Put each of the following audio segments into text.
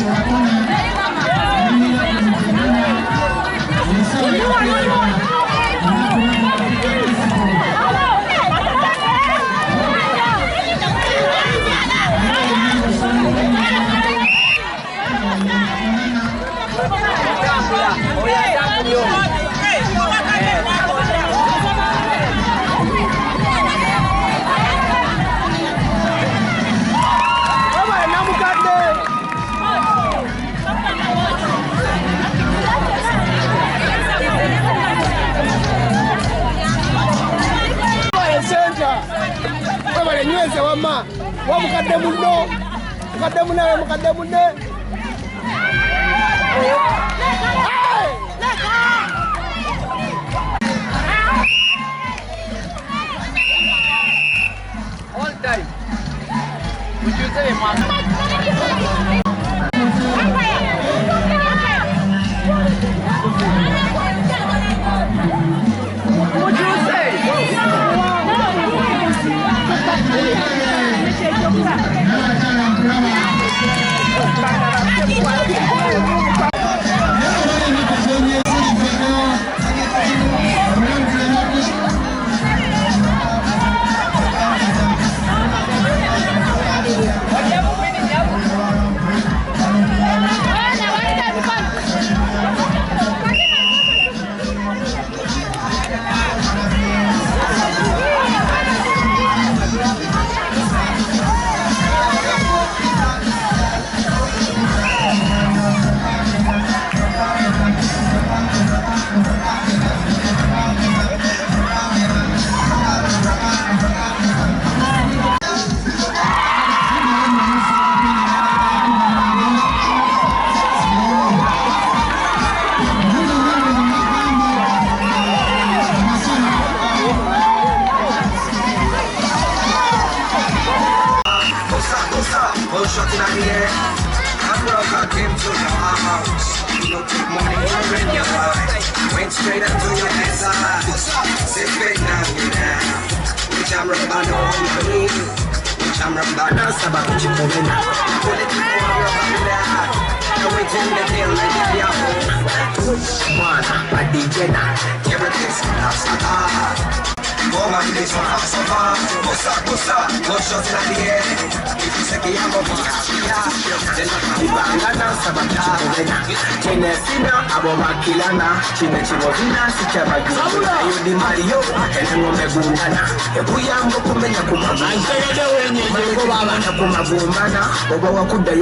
All time. Would you say, Mom? Straight up to your ass eyes. Sit back now, get down. Which I'm rubbing on me. Which I'm rubbing on Sabah. Which you're pulling out. Pull it before I'm rubbing down. I wait till the day like it be a home. One, a DJ now. Everything's outside. Go my place on house of art. Bossa, go shots in the air. If you say I'm a then I'm a dance Sabah. Chenesina, Abobakilana, Chinechivina, Sichabagina, Yudi Mario, and Nomegundana. If we are Mokumena Kumabumana, Obawakuda.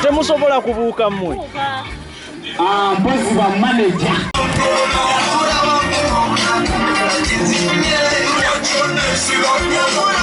Temusobola kubuuka mmwe. Mpozi ba manager. You're